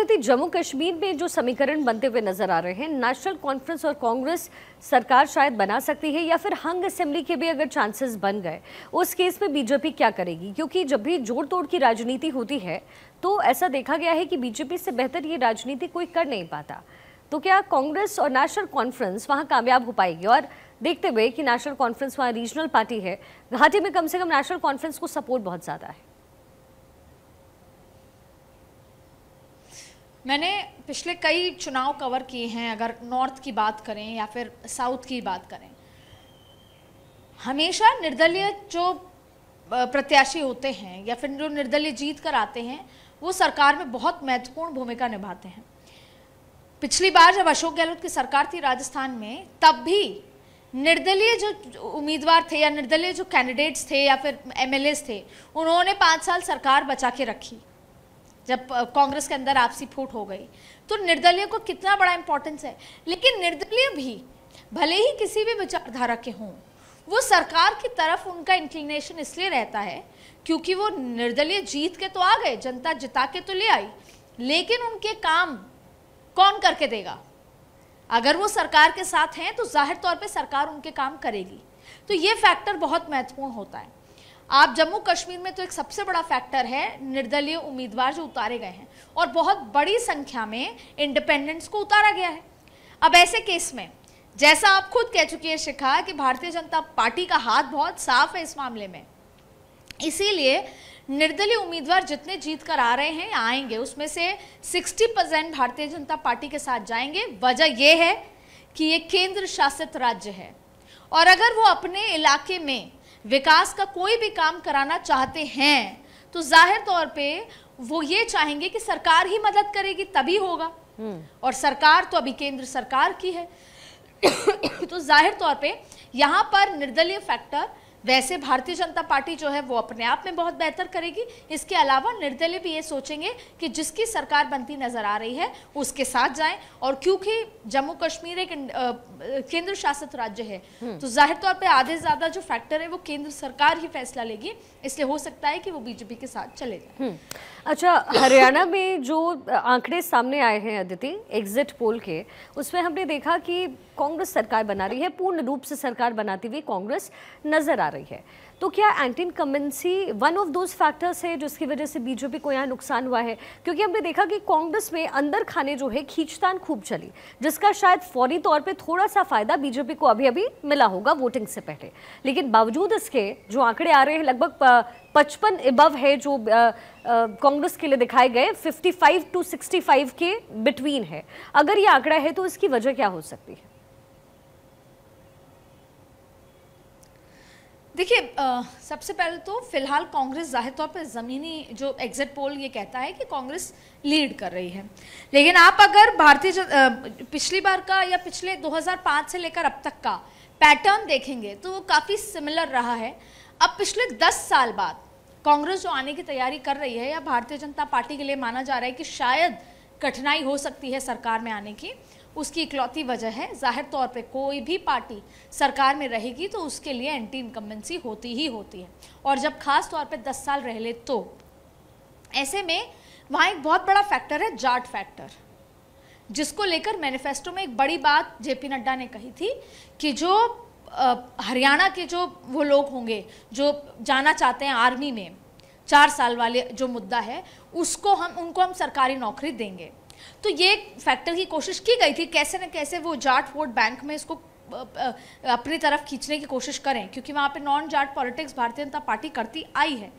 अदिति, जम्मू कश्मीर में जो समीकरण बनते हुए नजर आ रहे हैं, नेशनल कॉन्फ्रेंस और कांग्रेस सरकार शायद बना सकती है या फिर हंग असेंबली के भी अगर चांसेस बन गए, उस केस में बीजेपी क्या करेगी? क्योंकि जब भी जोड़ तोड़ की राजनीति होती है तो ऐसा देखा गया है कि बीजेपी से बेहतर ये राजनीति कोई कर नहीं पाता। तो क्या कांग्रेस और नेशनल कॉन्फ्रेंस वहाँ कामयाब हो पाएगी? और देखते हुए कि नेशनल कॉन्फ्रेंस वहाँ रीजनल पार्टी है, घाटी में कम से कम नेशनल कॉन्फ्रेंस को सपोर्ट बहुत ज़्यादा है। मैंने पिछले कई चुनाव कवर किए हैं, अगर नॉर्थ की बात करें या फिर साउथ की बात करें, हमेशा निर्दलीय जो प्रत्याशी होते हैं या फिर जो निर्दलीय जीत कर आते हैं वो सरकार में बहुत महत्वपूर्ण भूमिका निभाते हैं। पिछली बार जब अशोक गहलोत की सरकार थी राजस्थान में, तब भी निर्दलीय जो उम्मीदवार थे या निर्दलीय जो कैंडिडेट्स थे या फिर एमएलएस थे, उन्होंने 5 साल सरकार बचा के रखी। जब कांग्रेस के अंदर आपसी फूट हो गई तो निर्दलीय को कितना बड़ा इंपॉर्टेंस है। लेकिन निर्दलीय भी भले ही किसी भी विचारधारा के हों, वो सरकार की तरफ उनका इंक्लिनेशन इसलिए रहता है क्योंकि वो निर्दलीय जीत के तो आ गए, जनता जिता के तो ले आई, लेकिन उनके काम कौन करके देगा? अगर वो सरकार के साथ हैं तो जाहिर तौर पे सरकार उनके काम करेगी। तो ये फैक्टर बहुत महत्वपूर्ण होता है। आप जम्मू कश्मीर में तो एक सबसे बड़ा फैक्टर है निर्दलीय उम्मीदवार जो उतारे गए हैं और बहुत बड़ी संख्या में इंडिपेंडेंट्स को उतारा गया है। अब ऐसे केस में, जैसा आप खुद कह चुकी है शिखा, कि भारतीय जनता पार्टी का हाथ बहुत साफ है इस मामले में, इसीलिए निर्दलीय उम्मीदवार जितने जीत कर आ रहे हैं या आएंगे, उसमें से 60% भारतीय जनता पार्टी के साथ जाएंगे। वजह यह है कि ये केंद्र शासित राज्य है और अगर वो अपने इलाके में विकास का कोई भी काम कराना चाहते हैं तो जाहिर तौर पे वो ये चाहेंगे कि सरकार ही मदद करेगी तभी होगा, और सरकार तो अभी केंद्र सरकार की है। तो जाहिर तौर पे यहाँ पर निर्दलीय फैक्टर, वैसे भारतीय जनता पार्टी जो है वो अपने आप में बहुत बेहतर करेगी, इसके अलावा निर्दलीय भी ये सोचेंगे कि जिसकी सरकार बनती नजर आ रही है उसके साथ जाएं। और क्योंकि जम्मू कश्मीर एक केंद्र शासित राज्य है तो जाहिर तौर पे आधे से ज्यादा जो फैक्टर है वो केंद्र सरकार ही फैसला लेगी, इसलिए हो सकता है कि वो बीजेपी के साथ चले जाए। अच्छा, हरियाणा में जो आंकड़े सामने आए हैं अदिति एग्जिट पोल के, उसमें हमने देखा कि कांग्रेस सरकार बना रही है, पूर्ण रूप से सरकार बनाती हुई कांग्रेस नजर आ रही है। तो क्या anti incumbency one of those factors है जिसकी वजह से बीजेपी को यहाँ नुकसान हुआ है? क्योंकि हमने देखा कि कांग्रेस में अंदर खाने जो है खींचतान खूब चली, जिसका शायद फौरी तौर पे थोड़ा सा फायदा बीजेपी को अभी अभी मिला होगा वोटिंग से पहले, लेकिन बावजूद इसके जो आंकड़े आ रहे हैं लगभग 55 एबव है जो कांग्रेस के लिए दिखाए गए, 55 to 65 के बिटवीन है। अगर ये आंकड़ा है तो इसकी वजह क्या हो सकती है? देखिए, सबसे पहले तो फिलहाल कांग्रेस जाहिर तौर पर ज़मीनी जो एग्जिट पोल ये कहता है कि कांग्रेस लीड कर रही है, लेकिन आप अगर पिछली बार का या पिछले 2005 से लेकर अब तक का पैटर्न देखेंगे तो वो काफ़ी सिमिलर रहा है। अब पिछले 10 साल बाद कांग्रेस जो आने की तैयारी कर रही है, या भारतीय जनता पार्टी के लिए माना जा रहा है कि शायद कठिनाई हो सकती है सरकार में आने की, उसकी इकलौती वजह है जाहिर तौर पे कोई भी पार्टी सरकार में रहेगी तो उसके लिए एंटी इनकम्बेंसी होती ही होती है, और जब खास तौर पे 10 साल रह ले तो ऐसे में वहाँ एक बहुत बड़ा फैक्टर है जाट फैक्टर, जिसको लेकर मैनिफेस्टो में एक बड़ी बात जेपी नड्डा ने कही थी कि जो हरियाणा के जो वो लोग होंगे जो जाना चाहते हैं आर्मी में, 4 साल वाले जो मुद्दा है उनको हम सरकारी नौकरी देंगे। तो ये फैक्टर की कोशिश की गई थी कैसे न कैसे वो जाट वोट बैंक में इसको अपनी तरफ खींचने की कोशिश करें, क्योंकि वहाँ पे non Jat politics Bharatiya Janata party करती आई है।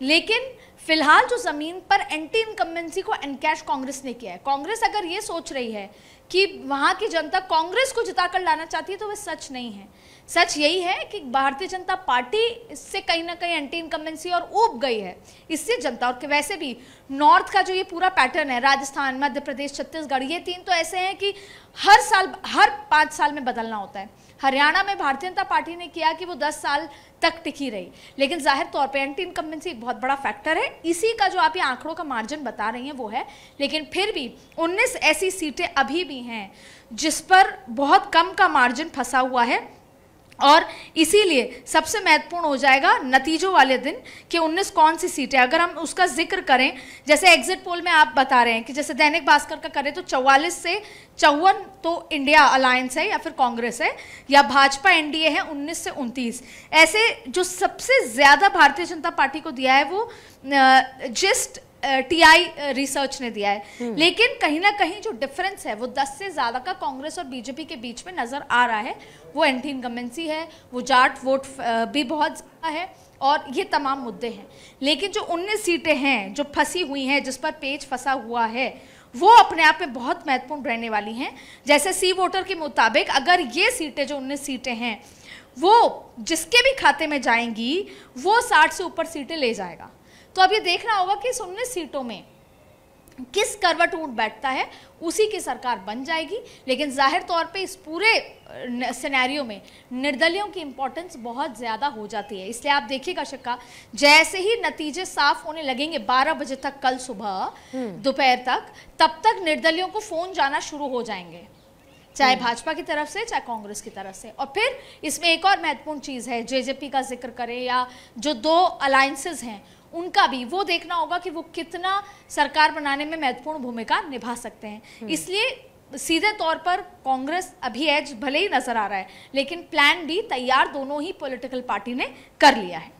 लेकिन फिलहाल जो जमीन पर एंटी इनकम्बेंसी को एनकैश कांग्रेस ने किया है। कांग्रेस अगर ये सोच रही है कि वहाँ की जनता कांग्रेस को जिताकर लाना चाहती है तो वह सच नहीं है। सच यही है कि भारतीय जनता पार्टी इससे कहीं ना कहीं एंटी इनकम्बेंसी और ऊब गई है, इससे जनता। और वैसे भी नॉर्थ का जो ये पूरा पैटर्न है, राजस्थान, मध्य प्रदेश, छत्तीसगढ़, ये 3 तो ऐसे हैं कि हर 5 साल में बदलना होता है। हरियाणा में भारतीय जनता पार्टी ने किया कि वो 10 साल तक टिकी रही, लेकिन जाहिर तौर पे एंटी इनकम्बेंसी एक बहुत बड़ा फैक्टर है। इसी का जो आप ये आंकड़ों का मार्जिन बता रही हैं वो है, लेकिन फिर भी 19 ऐसी सीटें अभी भी हैं जिस पर बहुत कम का मार्जिन फंसा हुआ है। और इसीलिए सबसे महत्वपूर्ण हो जाएगा नतीजों वाले दिन कि 19 कौन सी सीटें। अगर हम उसका जिक्र करें, जैसे एग्जिट पोल में आप बता रहे हैं कि जैसे दैनिक भास्कर का करें तो 44 से 54 तो इंडिया अलायंस है या फिर कांग्रेस है, या भाजपा एनडीए है 19 से 29। ऐसे जो सबसे ज्यादा भारतीय जनता पार्टी को दिया है वो जिस्ट टीआई रिसर्च ने दिया है। लेकिन कहीं ना कहीं जो डिफरेंस है वो 10 से ज्यादा का कांग्रेस और बीजेपी के बीच में नजर आ रहा है। वो एंटी इनकम्बेंसी है, वो जाट वोट भी बहुत ज्यादा है, और ये तमाम मुद्दे हैं। लेकिन जो 19 सीटें हैं जो फंसी हुई हैं, जिस पर पेच फंसा हुआ है, वो अपने आप में बहुत महत्वपूर्ण रहने वाली हैं। जैसे सी वोटर के मुताबिक अगर ये सीटें जो 19 सीटें हैं वो जिसके भी खाते में जाएंगी वो 60 से ऊपर सीटें ले जाएगा। तो अब ये देखना होगा कि इस 19 सीटों में किस करवट ऊंट बैठता है, उसी की सरकार बन जाएगी। लेकिन जाहिर तौर पे इस पूरे सिनेरियो में निर्दलियों की इंपॉर्टेंस बहुत ज़्यादा हो जाती है। इसलिए आप देखिएगा शिक्का, जैसे ही नतीजे साफ होने लगेंगे 12 बजे तक कल सुबह दोपहर तक, तब तक निर्दलियों को फ़ोन जाना शुरू हो जाएंगे, चाहे भाजपा की तरफ से चाहे कांग्रेस की तरफ से। और फिर इसमें एक और महत्वपूर्ण चीज़ है, जेजेपी का जिक्र करें या जो 2 अलायंसेज हैं उनका भी वो देखना होगा कि वो कितना सरकार बनाने में महत्वपूर्ण भूमिका निभा सकते हैं। इसलिए सीधे तौर पर कांग्रेस अभी एज भले ही नजर आ रहा है, लेकिन प्लान बी तैयार दोनों ही पॉलिटिकल पार्टी ने कर लिया है।